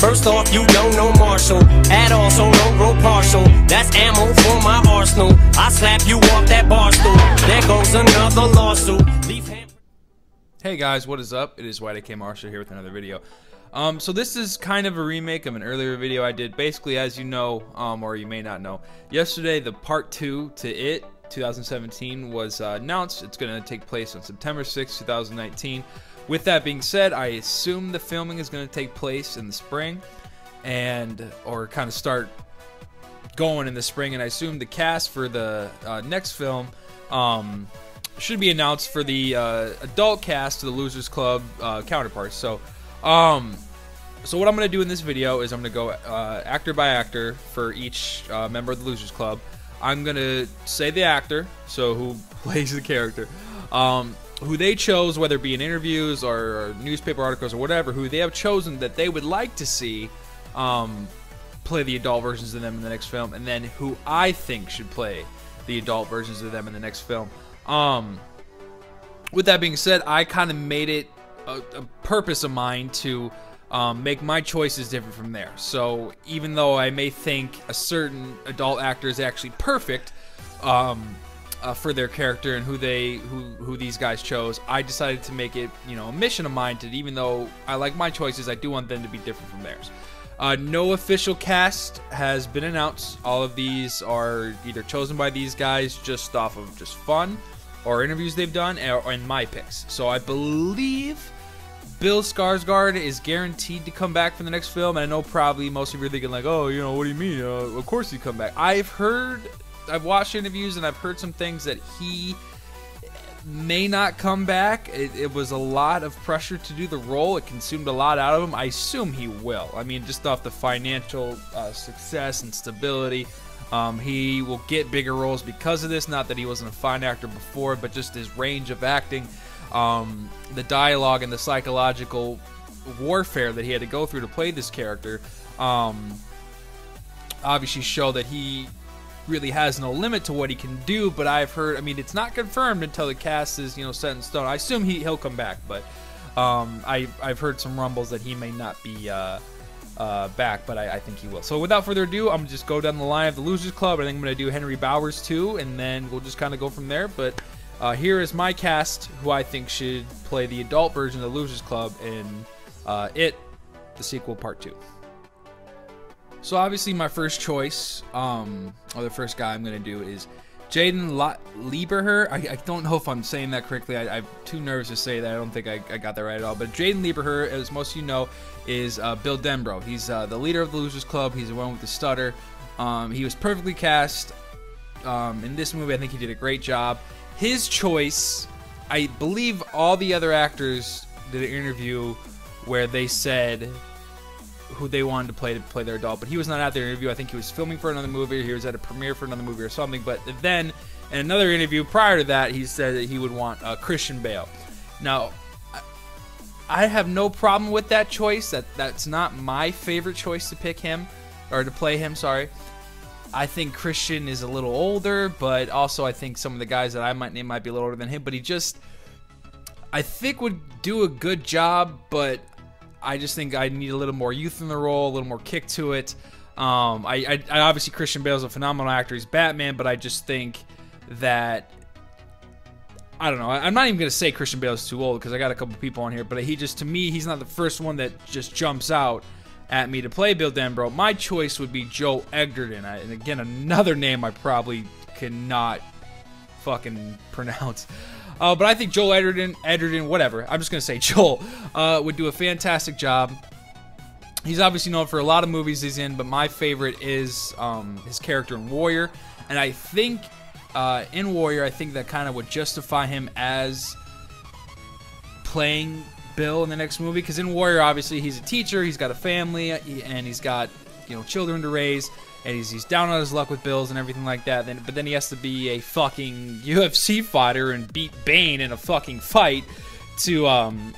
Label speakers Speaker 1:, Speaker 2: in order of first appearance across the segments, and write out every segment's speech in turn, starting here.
Speaker 1: First off, you don't know Marshall at all, so don't grow partial. That's ammo for my arsenal. I slap you off that bar stool. There goes another lawsuit.
Speaker 2: Hey guys, what is up? It is YDK Marshall here with another video. So this is kind of a remake of an earlier video I did. Basically, as you know, or you may not know, yesterday the part 2 to It 2017 was announced. It's going to take place on September 6, 2019. With that being said, I assume the filming is going to take place in the spring, or kind of start going in the spring, and I assume the cast for the next film should be announced for the adult cast to the Losers Club counterparts. So what I'm going to do in this video is I'm going to go actor by actor for each member of the Losers Club. I'm going to say the actor, so who plays the character, who they chose, whether it be in interviews or newspaper articles or whatever, who they have chosen that they would like to see play the adult versions of them in the next film, and then who I think should play the adult versions of them in the next film. With that being said, I kind of made it a purpose of mine to make my choices different from there. So even though I may think a certain adult actor is actually perfect for their character and who these guys chose, I decided to make it, you know, a mission of mine to, even though I like my choices, I do want them to be different from theirs. No official cast has been announced. All of these are either chosen by these guys just off of just fun, or interviews they've done, or in my picks. So I believe Bill Skarsgård is guaranteed to come back for the next film. And I know probably most of you are thinking like, oh, you know, what do you mean? Of course he'd come back. I've watched interviews and I've heard some things that he may not come back. It was a lot of pressure to do the role. It consumed a lot out of him. I assume he will. I mean, just off the financial success and stability, he will get bigger roles because of this. Not that he wasn't a fine actor before, but just his range of acting, the dialogue and the psychological warfare that he had to go through to play this character, obviously show that he really has no limit to what he can do. But I've heard, I mean, it's not confirmed until the cast is, you know, set in stone. I assume he'll come back, but I've heard some rumbles that he may not be back, but I think he will. So without further ado, I'm gonna just go down the line of the Losers Club. I think I'm gonna do Henry Bowers too, and then we'll just kind of go from there. But here is my cast, who I think should play the adult version of the Losers Club in It, the sequel, part 2. So obviously my first choice, or the first guy I'm going to do, is Jaden Lieberher. I don't know if I'm saying that correctly. I'm too nervous to say that. I don't think I got that right at all. But Jaden Lieberher, as most of you know, is Bill Denbrough. He's the leader of the Losers Club. He's the one with the stutter. He was perfectly cast in this movie. I think he did a great job. His choice, I believe all the other actors did an interview where they said who they wanted to play their adult, but he was not at their interview. I think he was filming for another movie, or he was at a premiere for another movie or something. But then in another interview prior to that, he said that he would want Christian Bale. Now, I have no problem with that choice. That's not my favorite choice to pick him, or to play him, sorry. I think Christian is a little older, but also I think some of the guys that I might name might be a little older than him, but he just, I think, would do a good job. But I just think I need a little more youth in the role, a little more kick to it. I obviously, Christian Bale is a phenomenal actor. He's Batman, but I just think that, I don't know. I'm not even going to say Christian Bale is too old, because I got a couple people on here, but he just, to me, he's not the first one that just jumps out at me to play Bill Denbrough. My choice would be Joel Edgerton. And again, another name I probably cannot fucking pronounce. But I think Joel Edgerton, whatever, I'm just going to say Joel, would do a fantastic job. He's obviously known for a lot of movies he's in, but my favorite is his character in Warrior. And I think in Warrior, I think that kind of would justify him as playing Bill in the next movie. Because in Warrior, obviously, he's a teacher, he's got a family, and he's got, you know, children to raise. And he's down on his luck with bills and everything like that. But then he has to be a fucking UFC fighter and beat Bane in a fucking fight to kind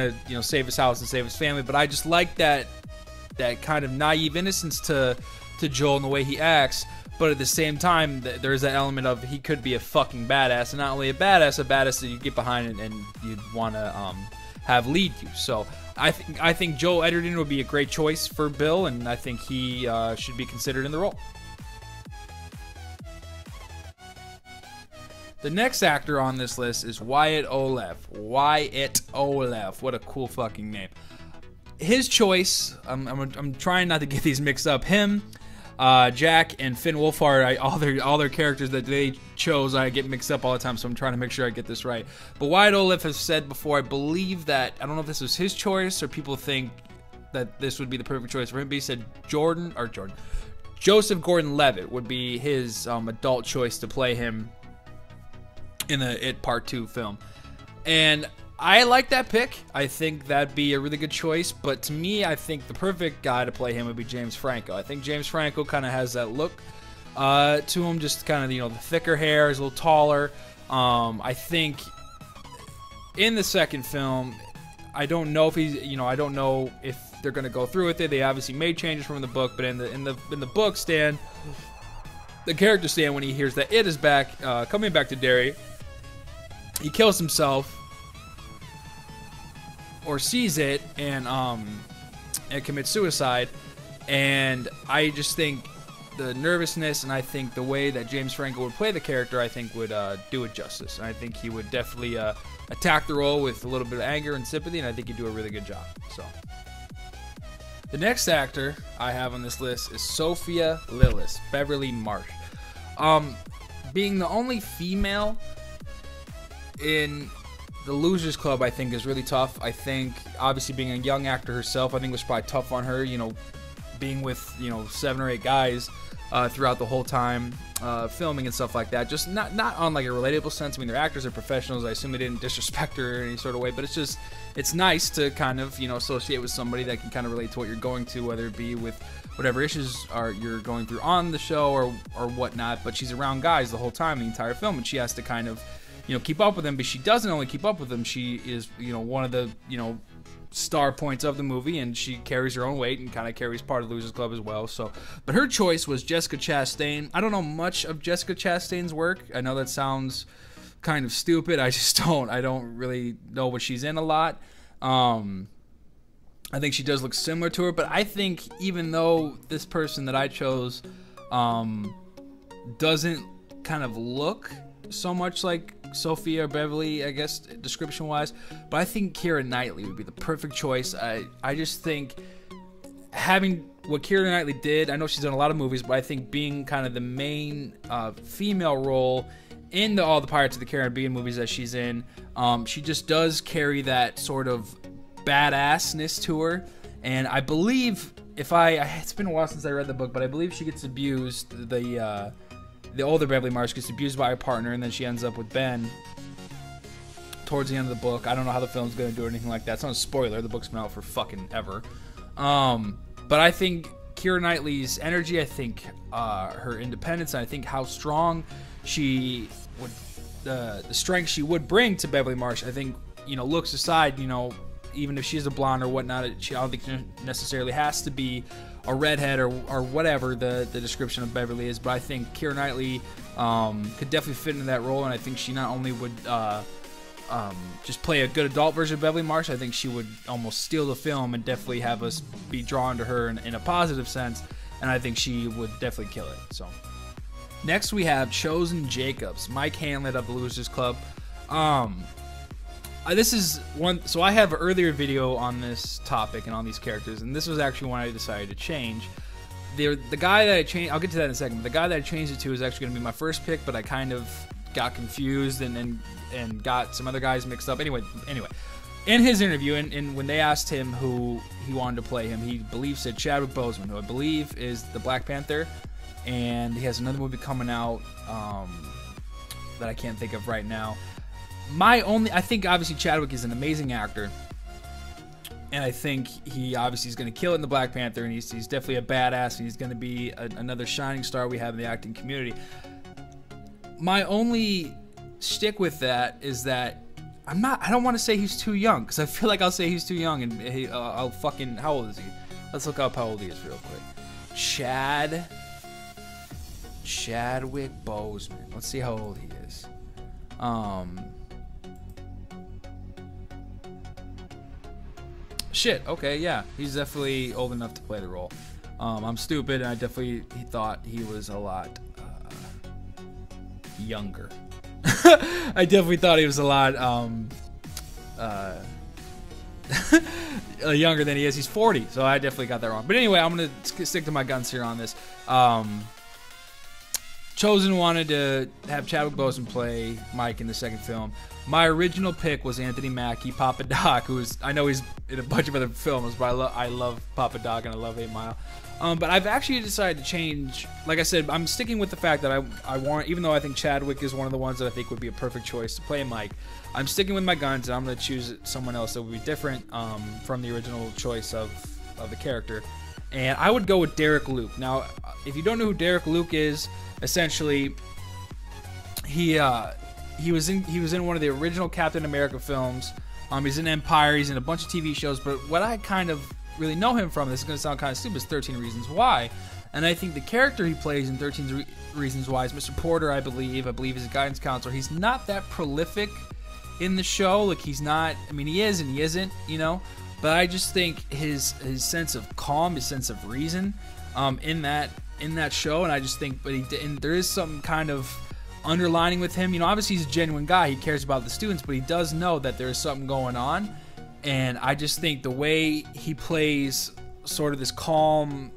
Speaker 2: of, you know, save his house and save his family. But I just like that kind of naive innocence to Joel and the way he acts. But at the same time, there's that element of he could be a fucking badass, and not only a badass that you get behind and you'd want to have lead you. So I think Joel Edgerton would be a great choice for Bill, and I think he should be considered in the role. The next actor on this list is Wyatt Olev. Wyatt Olev. What a cool fucking name. His choice, I'm trying not to get these mixed up. Him, Jack, and Finn Wolfhard, all their characters that they chose, I get mixed up all the time, so I'm trying to make sure I get this right. But Wyatt Olev has said before, I believe that, I don't know if this was his choice or people think that this would be the perfect choice for him, but he said Joseph Gordon-Levitt would be his adult choice to play him in the It Part 2 film. And I like that pick. I think that'd be a really good choice, but to me, I think the perfect guy to play him would be James Franco. I think James Franco kind of has that look to him, just kind of, the thicker hair, he's a little taller. I think in the second film, I don't know if he's, I don't know if they're going to go through with it. They obviously made changes from the book, but in the book, Stan, the character Stan, when he hears that It is back, coming back to Derry, he kills himself or sees it and commits suicide. And I just think the nervousness and I think the way that James Franco would play the character, I think would do it justice. And I think he would definitely attack the role with a little bit of anger and sympathy, and I think he'd do a really good job. So the next actor I have on this list is Sophia Lillis, Beverly Marsh. Being the only female in the Losers Club, I think, is really tough. I think, obviously, being a young actor herself, I think it was probably tough on her, being with, 7 or 8 guys throughout the whole time, filming and stuff like that. Just not on, like, a relatable sense. I mean, they're actors, they're professionals. I assume they didn't disrespect her in any sort of way, but it's nice to kind of, associate with somebody that can kind of relate to what you're going to, whether it be with whatever issues you're going through on the show or whatnot. But she's around guys the whole time, the entire film, and she has to kind of keep up with them, but she doesn't only keep up with them. She is, one of the, star points of the movie, and she carries her own weight and kind of carries part of the Losers Club as well. So, but her choice was Jessica Chastain. I don't know much of Jessica Chastain's work. I know that sounds kind of stupid. I don't really know what she's in a lot. I think she does look similar to her, but I think even though this person that I chose doesn't kind of look so much like Sophia or Beverly, I guess, description-wise, but I think Keira Knightley would be the perfect choice. I just think having what Keira Knightley did, I know she's done a lot of movies, but I think being kind of the main female role in all the Pirates of the Caribbean movies that she's in, she just does carry that sort of badassness to her. And I believe, it's been a while since I read the book, but I believe she gets abused, the older Beverly Marsh gets abused by her partner, and then she ends up with Ben towards the end of the book. I don't know how the film's going to do or anything like that. It's not a spoiler. The book's been out for fucking ever. But I think Keira Knightley's energy, I think her independence, and I think how strong she would, the strength she would bring to Beverly Marsh, I think, looks aside, even if she's a blonde or whatnot, I don't think she necessarily has to be a redhead or whatever the description of Beverly is, but I think Keira Knightley could definitely fit into that role, and I think she not only would just play a good adult version of Beverly Marsh, I think she would almost steal the film and definitely have us be drawn to her in a positive sense, and I think she would definitely kill it. So next we have Chosen Jacobs, Mike Hanlon of the Losers Club. This is one, so I have an earlier video on this topic and on these characters, and this was actually one I decided to change. The guy that I changed, I'll get to that in a second, but the guy that I changed it to is actually going to be my first pick, but I kind of got confused and got some other guys mixed up. Anyway, in his interview, and when they asked him who he wanted to play him, he said Chadwick Boseman, who I believe is the Black Panther, and he has another movie coming out that I can't think of right now. I think obviously Chadwick is an amazing actor, and I think he obviously is going to kill it in the Black Panther, and he's definitely a badass, and he's going to be another shining star we have in the acting community. My only shtick with that is that I don't want to say he's too young, because I feel like I'll say he's too young, and how old is he? Let's look up how old he is real quick. Chadwick Boseman. Let's see how old he is. shit, okay, yeah, he's definitely old enough to play the role. I'm stupid, and I definitely thought he was a lot younger. I definitely thought he was a lot younger than he is. He's 40, so I definitely got that wrong. But anyway, I'm going to stick to my guns here on this. Chosen wanted to have Chadwick Boseman play Mike in the second film. My original pick was Anthony Mackie, Papa Doc, who is, I know he's in a bunch of other films, but I love Papa Doc and I love 8 Mile. But I've actually decided to change. Like I said, I'm sticking with the fact that I want, even though I think Chadwick is one of the ones that I think would be a perfect choice to play Mike, I'm sticking with my guns, and I'm going to choose someone else that would be different from the original choice of the character. And I would go with Derek Luke. Now, if you don't know who Derek Luke is, essentially, he was in one of the original Captain America films. He's in Empire. He's in a bunch of TV shows. But what I kind of really know him from, this is going to sound kind of stupid, is 13 Reasons Why. And I think the character he plays in 13 Reasons Why is Mr. Porter, I believe he's a guidance counselor. He's not that prolific in the show. Like, he's not, I mean, he is and he isn't, you know. But I just think his sense of calm, his sense of reason in that show, and I just think, and there is some kind of underlining with him. You know, obviously he's a genuine guy. He cares about the students, but he does know that there's something going on. And I just think the way he plays sort of this calm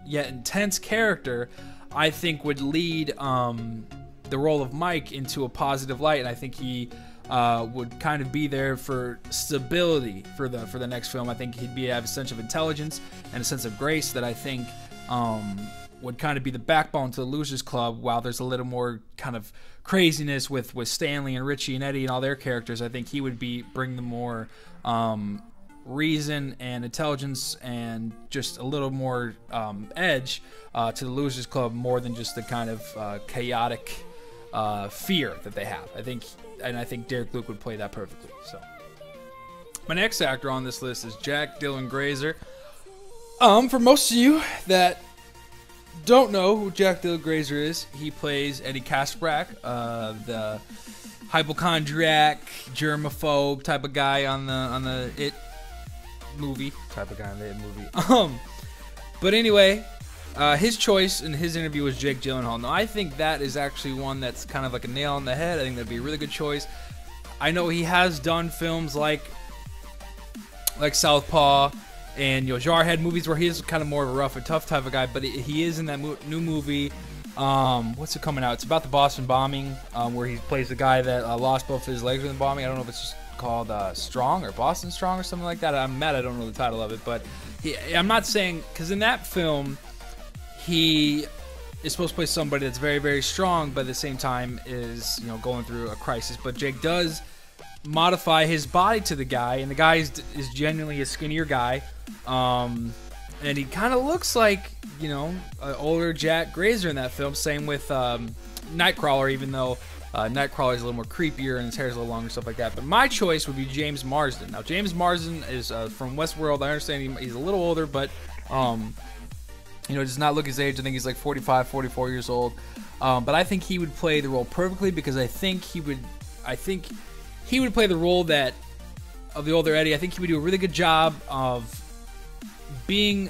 Speaker 2: yet intense character, I think would lead the role of Mike into a positive light. And I think he would kind of be there for stability for the next film. I think he'd have a sense of intelligence and a sense of grace that I think would kind of be the backbone to the Losers Club, while there's a little more kind of craziness with Stanley and Richie and Eddie and all their characters. I think he would bring the more reason and intelligence and just a little more edge to the Losers Club, more than just the kind of chaotic fear that they have. I think Derek Luke would play that perfectly. So my next actor on this list is Jack Dylan Grazer. For most of you that don't know who Jack Dylan Grazer is, he plays Eddie Kaspbrak, the hypochondriac, germaphobe type of guy on the It movie. But anyway, his choice in his interview was Jake Gyllenhaal. Now, I think that is actually one that's kind of like a nail on the head. I think that'd be a really good choice. I know he has done films like Southpaw and, you know, Jarhead, movies where he is kind of more of a rough and tough type of guy, but he is in that new movie. What's it coming out? It's about the Boston bombing, where he plays the guy that lost both his legs in the bombing. I don't know if it's just called Strong or Boston Strong or something like that. I'm mad I don't know the title of it, but I'm not saying, because in that film he is supposed to play somebody that's very, very strong, but at the same time is, you know, going through a crisis. But Jake does modify his body to the guy, and the guy is genuinely a skinnier guy, and he kind of looks like, you know, an older Jack Grazer in that film. Same with Nightcrawler, even though Nightcrawler is a little more creepier and his hair is a little longer, stuff like that. But my choice would be James Marsden. Now, James Marsden is from Westworld. I understand he's a little older, but you know, does not look his age. I think he's like 45, 44 years old. But I think he would play the role perfectly, because I think he would play the role of the older Eddie. I think he would do a really good job of being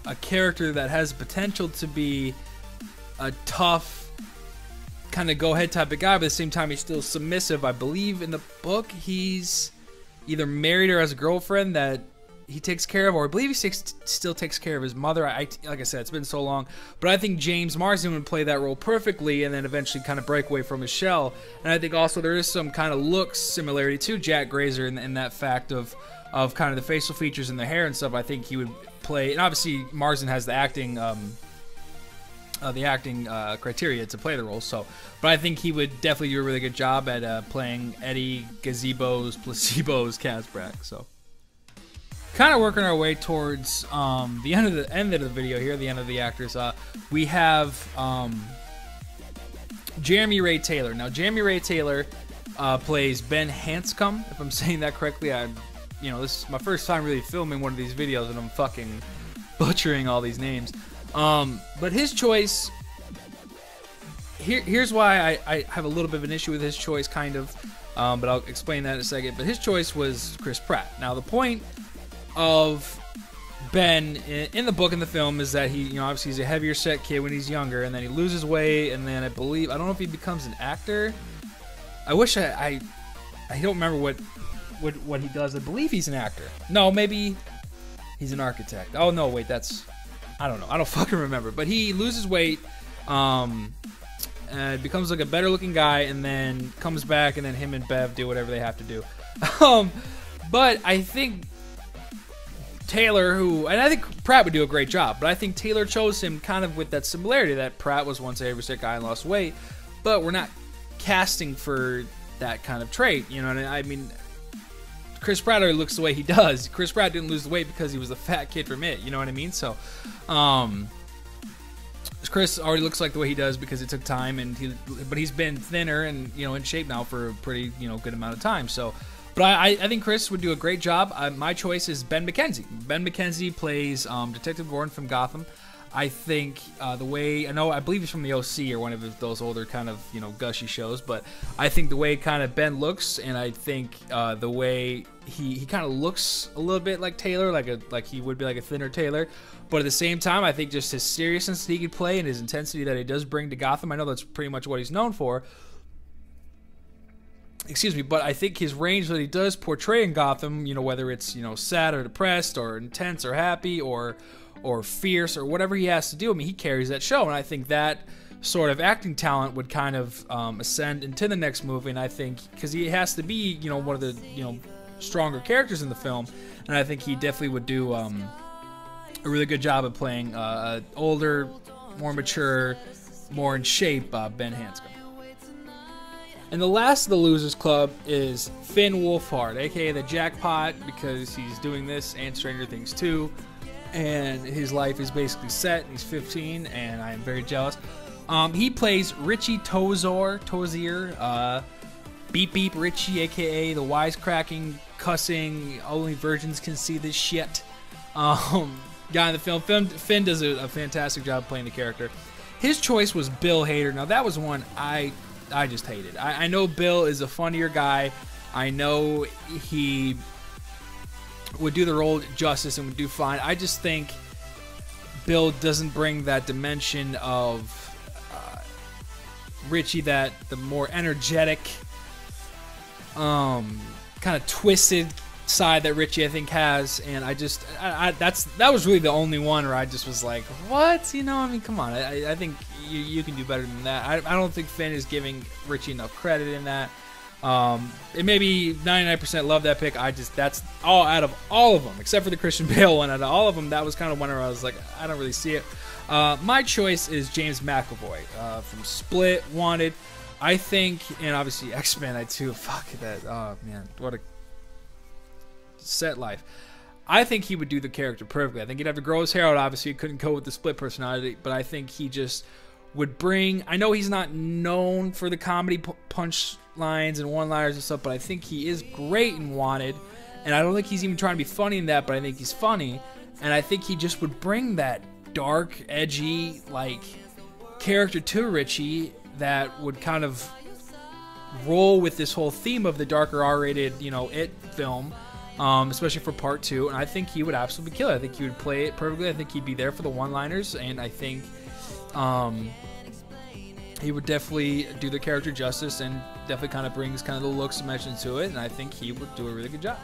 Speaker 2: a character that has potential to be a tough, kind of go-ahead type of guy, but at the same time he's still submissive. I believe in the book he's either married or has a girlfriend that he takes care of, or I believe he still takes care of his mother. Like I said, it's been so long, but I think James Marsden would play that role perfectly, and then eventually kind of break away from his shell. And I think also there is some kind of looks similarity to Jack Grazer in that fact of kind of the facial features and the hair and stuff. I think he would play, and obviously Marsden has the acting criteria to play the role. So, but I think he would definitely do a really good job at playing Eddie Placebo's Kaspbrak. So, kind of working our way towards the end of the video here, the end of the actors. We have Jeremy Ray Taylor. Now, Jeremy Ray Taylor plays Ben Hanscom, if I'm saying that correctly. This is my first time really filming one of these videos, and I'm fucking butchering all these names. But his choice, here's why I have a little bit of an issue with his choice, kind of. But I'll explain that in a second. But his choice was Chris Pratt. Now, the point of Ben in the book and the film is that he, you know, obviously he's a heavier set kid when he's younger, and then he loses weight, and then I don't know if he becomes an actor. I wish I don't remember what he does. I believe he's an actor. No, maybe he's an architect. Oh no, wait, I don't know. I don't fucking remember. But he loses weight, and becomes like a better looking guy, and then comes back, and then him and Bev do whatever they have to do. But I think Taylor, and I think Pratt would do a great job, but I think Taylor chose him kind of with that similarity that Pratt was once a heavy set guy and lost weight, but we're not casting for that kind of trait, you know what I mean? Chris Pratt already looks the way he does. Chris Pratt didn't lose the weight because he was a fat kid from It, you know what I mean? So, Chris already looks like the way he does because it took time, but he's been thinner and, you know, in shape now for a pretty, you know, good amount of time, so... But I think Chris would do a great job. My choice is Ben McKenzie. Ben McKenzie plays Detective Gordon from Gotham. I think the way... I believe he's from the OC or one of those older kind of, you know, gushy shows. But I think the way kind of Ben looks, and I think the way he kind of looks a little bit like Taylor, like he would be like a thinner Taylor. But at the same time, I think just his seriousness that he could play and his intensity that he does bring to Gotham, I know that's pretty much what he's known for. Excuse me, but I think his range that he does portray in Gotham, you know, whether it's, you know, sad or depressed or intense or happy or fierce or whatever he has to do, I mean, he carries that show, and I think that sort of acting talent would kind of ascend into the next movie, and I think, because he has to be, you know, one of the, you know, stronger characters in the film, and I think he definitely would do a really good job of playing older, more mature, more in shape Ben Hanscom. And the last of the Losers Club is Finn Wolfhard, aka the Jackpot, because he's doing this and Stranger Things 2, and his life is basically set. He's 15, and I am very jealous. He plays Richie Tozier, Beep Beep Richie, aka the wisecracking, cussing, only virgins can see this shit guy in the film. Finn does a fantastic job playing the character. His choice was Bill Hader. Now, that was one I just hated. I know Bill is a funnier guy. I know he would do the role justice and would do fine. I just think Bill doesn't bring that dimension of Richie, that the more energetic, kind of twisted side that Richie, I think, has, and that was really the only one where I just was like, what? You know, I mean, come on. I think you can do better than that. I don't think Finn is giving Richie enough credit in that. It may be 99% love that pick. That's all out of all of them, except for the Christian Bale one. Out of all of them, that was kind of one where I was like, I don't really see it. My choice is James McAvoy from Split, Wanted. I think, and obviously X-Men, I too. Fuck that. Oh man, what a set life. I think he would do the character perfectly. I think he'd have to grow his hair out. Obviously, he couldn't go with the Split personality, but I think he just would bring... I know he's not known for the comedy punch lines and one-liners and stuff, but I think he is great in Wanted, and I don't think he's even trying to be funny in that, but I think he's funny, and I think he just would bring that dark, edgy, like, character to Richie that would kind of roll with this whole theme of the darker R-rated, you know, It film, especially for part 2, and I think he would absolutely kill it. I think he would play it perfectly. I think he'd be there for the one-liners, and I think he would definitely do the character justice and definitely kind of brings kind of the looks dimension to it, and I think he would do a really good job.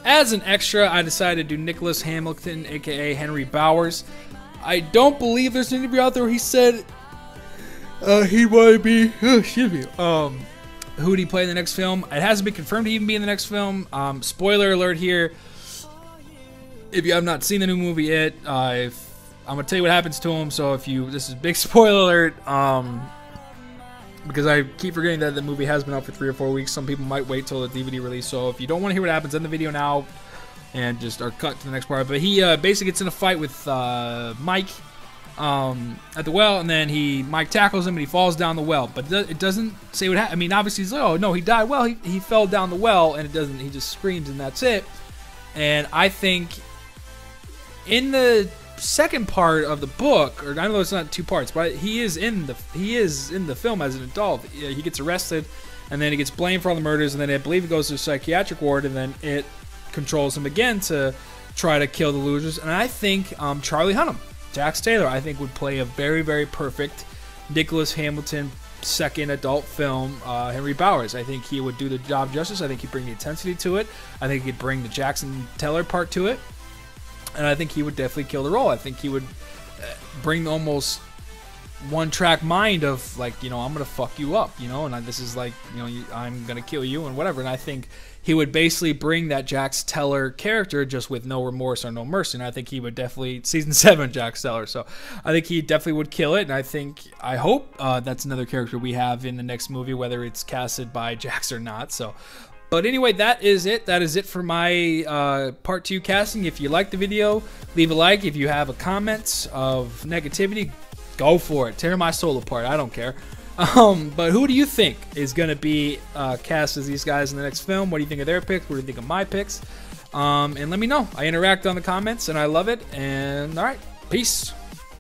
Speaker 2: As an extra, I decided to do Nicholas Hamilton, aka Henry Bowers. I don't believe there's an interview out there where he said he would be, excuse me, who would he play in the next film? It hasn't been confirmed to even be in the next film. Spoiler alert here. If you have not seen the new movie It, I'm gonna tell you what happens to him. So this is big spoiler alert. Because I keep forgetting that the movie has been out for 3 or 4 weeks. Some people might wait till the DVD release. So if you don't want to hear what happens, end the video now and just cut to the next part. But he basically gets in a fight with Mike at the well, and then Mike tackles him and he falls down the well. But it doesn't say what happened. I mean, obviously he's like, oh no, he died. Well, he fell down the well, and it doesn't. He just screams and that's it. And I think in the second part of the book, or I know it's not 2 parts, but he is in the film as an adult. He gets arrested, and then he gets blamed for all the murders, and then I believe he goes to a psychiatric ward, and then it controls him again to try to kill the losers. And I think Charlie Hunnam, Jax Taylor, I think would play a very, very perfect Nicholas Hamilton second adult film, Henry Bowers. I think he would do the job justice. I think he'd bring the intensity to it. I think he'd bring the Jackson Teller part to it. And I think he would definitely kill the role. I think he would bring almost one-track mind of, like, you know, I'm going to fuck you up, you know, and this is like, you know, I'm going to kill you and whatever. And I think he would basically bring that Jax Teller character just with no remorse or no mercy. And I think he would definitely, season 7 Jax Teller. So I think he definitely would kill it. And I hope that's another character we have in the next movie, whether it's casted by Jax or not. So, but anyway, that is it. That is it for my part 2 casting. If you like the video, leave a like. If you have a comment of negativity, go for it. Tear my soul apart. I don't care. But who do you think is going to be cast as these guys in the next film? What do you think of their picks? What do you think of my picks? And let me know. I interact on the comments, and I love it. And all right, peace.